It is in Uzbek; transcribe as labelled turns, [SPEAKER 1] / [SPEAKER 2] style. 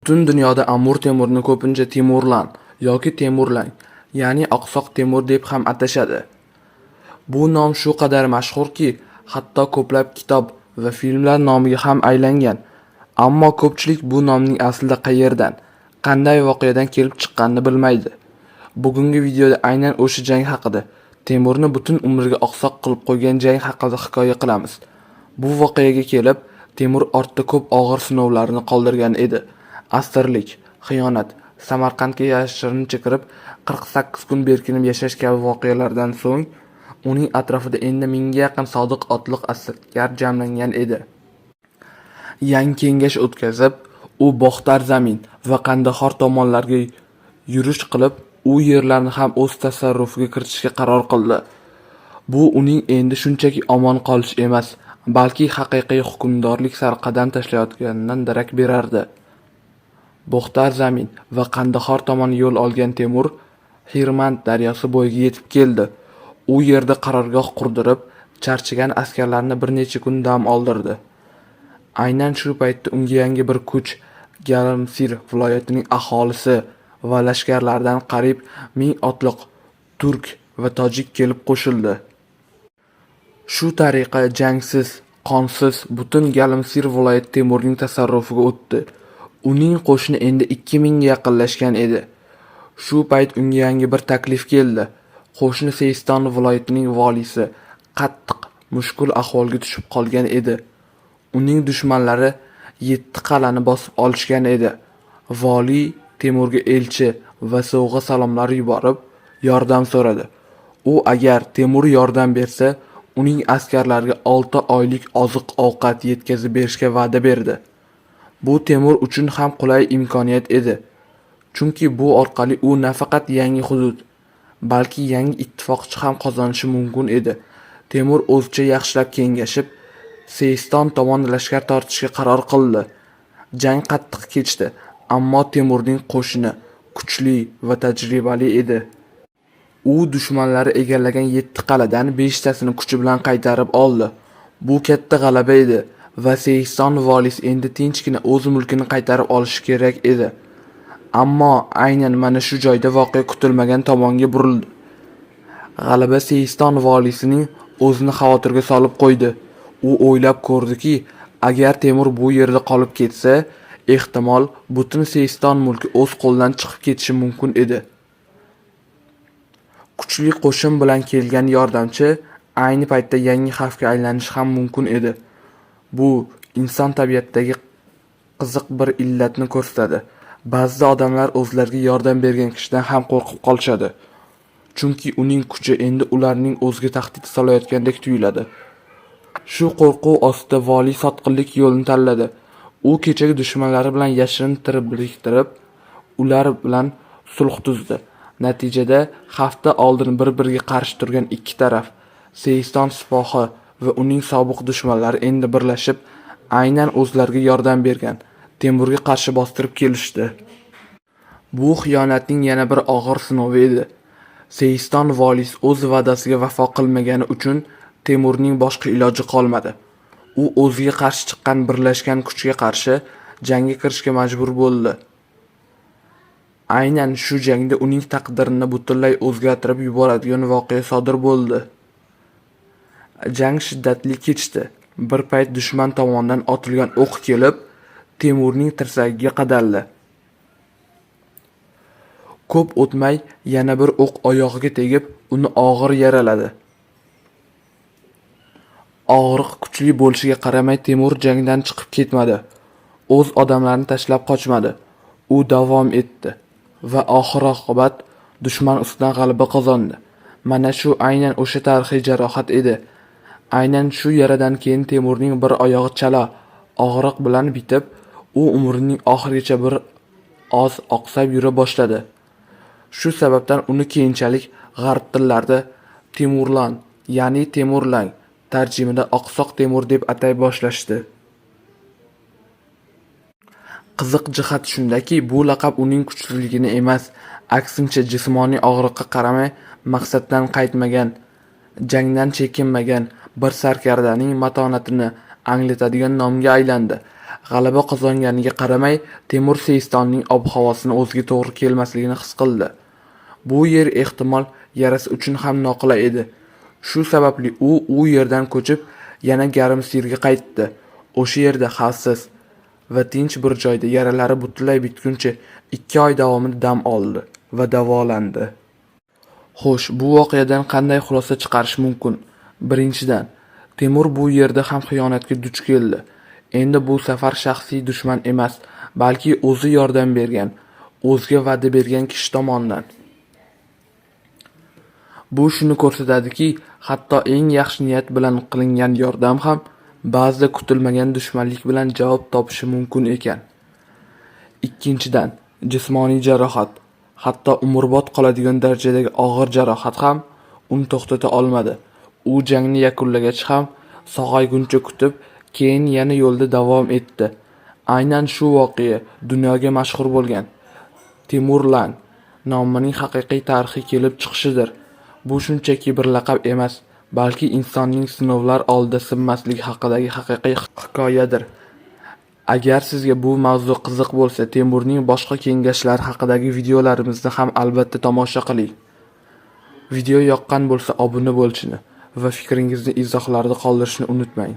[SPEAKER 1] Butun dunyoda Amur Temurni ko'pincha Timurlan yoki Temurlang, ya'ni Oqsoq Temur deb ham atashadi. Bu nom shu qadar mashhurki, hatto ko'plab kitob va filmlar nomiga ham aylangan. Ammo ko'pchilik bu nomning aslida qayerdan, qanday voqeadan kelib chiqqanini bilmaydi. Bugungi videoda aynan o'sha jang haqida, Temurni butun umriga oqsoq qilib qo'ygan jang haqida hikoya qilamiz. Bu voqeaga kelib, Temur ortda ko'p og'ir sinovlarni qoldirgan edi. Asirlik, xiyonat, Samarqandga yashirincha kirib 48 kun berkinib yashash kabi voqealardan so'ng uning atrofida endi 1000 ga yaqin sodiq otliq askar jamlangan edi. Yangi kengash o'tkazib, u Bog'tar Zamin va Qandahor tomonlarga yurish qilib, u yerlarni ham o'z tasarrufiga kiritishga qaror qildi. Bu uning endi shunchaki omon qolish emas, balki haqiqiy hukmdorlik sari qadam tashlayotganidan darak berardi. Bog'tar Zamin va Qandahor tomon yo'l olgan Temur Hirmand daryosi bo'yiga yetib keldi. U yerda qarorgoh qurdirib, charchagan askarlarni bir necha kun dam oldirdi. Aynan shu paytda unga yangi bir kuch, Galamsir viloyatining aholisi va lashkarlardan qariyb 1000 otliq turk va tojik kelib qo'shildi. Shu tariqa jangsiz, qonsiz butun Galamsir viloyati Temurning tasarrufiga o'tdi. Uning qo'shini endi 2000 ga yaqinlashgan edi. Shu payt unga yangi bir taklif keldi. Qo'shni Seiston viloyatining valisi qattiq mushkul ahvolga tushib qolgan edi. Uning dushmanlari 7 qal'ani bosib olishgan edi. Vali Temurga elchi va sovg'a salomlar yuborib, yordam so'radi. U agar Temur yordam bersa, uning askarlariga 6 oylik oziq-ovqat yetkazib berishga va'da berdi. Bu Temur uchun ham qulay imkoniyat edi. Chunki bu orqali u nafaqat yangi hudud, balki yangi ittifoqchi ham qozonishi mumkin edi. Temur o'zicha yaxshilab kengashib, Seiston tomon lashkar tortishga qaror qildi. Jang qattiq kechdi, ammo Temurning qo'shini kuchli va tajribali edi. U dushmanlari egallagan 7 qal'adan 5 tasini kuchi bilan qaytarib oldi. Bu katta g'alaba edi va Seiston valisi endi tinchgina o'z mulkini qaytarib olishi kerak edi. Ammo aynan mana shu joyda voqea kutilmagan tomonga burildi. G'alaba Seiston valisining o'zini xavotirga solib qo'ydi. U o'ylab ko'rdiki, agar Temur bu yerda qolib ketsa, ehtimol butun Seiston mulki o'z qo'lidan chiqib ketishi mumkin edi. Kuchli qo'shin bilan kelgan yordamchi ayni paytda yangi xavfga aylanishi ham mumkin edi. Bu inson tabiatidagi qiziq bir illatni ko'rsatadi. Ba'zi odamlar o'zlariga yordam bergan kishidan ham qo'rqib qolishadi. Chunki uning kuchi endi ularning o'ziga tahdid solayotgandek tuyuladi. Shu qo'rquv ostida vali sotqinlik yo'lini tanladi. U kechagi dushmanlari bilan yashirin biriktirib, ular bilan sulh tuzdi. Natijada hafta oldin bir-biriga qarshi turgan ikki taraf, Seiston sipohi va uning sobiq dushmanlari endi birlashib, aynan o'zlariga yordam bergan Temurga qarshi bostirib kelishdi. Bu xiyonatning yana bir og'ir sinovi edi. Seiston valisi o'z va'dasiga vafo qilmagani uchun Temurning boshqa iloji qolmadi. U o'ziga qarshi chiqqan birlashgan kuchga qarshi jangga kirishga majbur bo'ldi. Aynan shu jangda uning taqdirini butunlay o'zgartirib yuboradigan voqea sodir bo'ldi. Jang shiddatli kechdi. Bir payt dushman tomonidan otilgan o'q kelib, Temurning tirsagiga qadaldi. Ko'p o'tmay yana bir o'q oyog'iga tegib, uni og'ir yaraladi. Og'riq kuchli bo'lishiga qaramay Temur jangdan chiqib ketmadi. O'z odamlarini tashlab qochmadi. U davom etdi va oxir-oqibat dushman ustidan g'alaba qozondi. Mana shu aynan o'sha tarixiy jarohat edi. Aynan shu yaradan keyin Temurning bir oyog'i chala og'riq bilan bitib, u umrining oxirigacha bir oz oqsab yura boshladi. Shu sababdan uni keyinchalik g'arb tillarida Timurlan, ya'ni Temurlang, tarjimada Oqsoq Temur deb atay boshlashdi. Qiziq jihat shundaki, bu laqab uning kuchsizligini emas, aksincha jismoniy og'riqqa qaramay maqsaddan qaytmagan, jangdan chekinmagan bir sarkardaning matonatini anglatadigan nomga aylandi. g'alaba qozonganiga qaramay, Temur Seistonning ob-havosini o'ziga to'g'ri kelmasligini his qildi. Bu yer ehtimol yarasi uchun ham noqulay edi. Shu sababli u yerdan ko'chib, yana Garimsirga qaytdi. O'sha yerda xavfsiz va tinch bir joyda yaralari butunlay bitguncha 2 oy davomida dam oldi va davolandi. Xo'sh, bu voqeadan qanday xulosa chiqarish mumkin? Birinchidan, Temur bu yerda ham xiyonatga duch keldi. Endi bu safar shaxsiy dushman emas, balki o'zi yordam bergan, o'ziga va'da bergan kishi tomonidan. Bu shuni ko'rsatadiki, hatto eng yaxshi niyat bilan qilingan yordam ham ba'zida kutilmagan dushmanlik bilan javob topishi mumkin ekan. Ikkinchidan, jismoniy jarohat, hatto umrbod qoladigan darajadagi og'ir jarohat ham uni to'xtata olmadi. U jangni yakunlagach ham sog'ayguncha kutib, keyin yana yo'lda davom etdi. Aynan shu voqea dunyoga mashhur bo'lgan Temur Lang nomining haqiqiy tarixiy kelib chiqishidir. Bu shunchaki bir laqab emas, balki insonning sinovlar oldida sinmasligi haqidagi haqiqiy hikoyadir. Agar sizga bu mavzu qiziq bo'lsa, Temurning boshqa kengashlari haqidagi videolarimizni ham albatta tomosha qiling. Video yoqqan bo'lsa obuna bo'lishni va fikringizni izohlarda qoldirishni unutmang.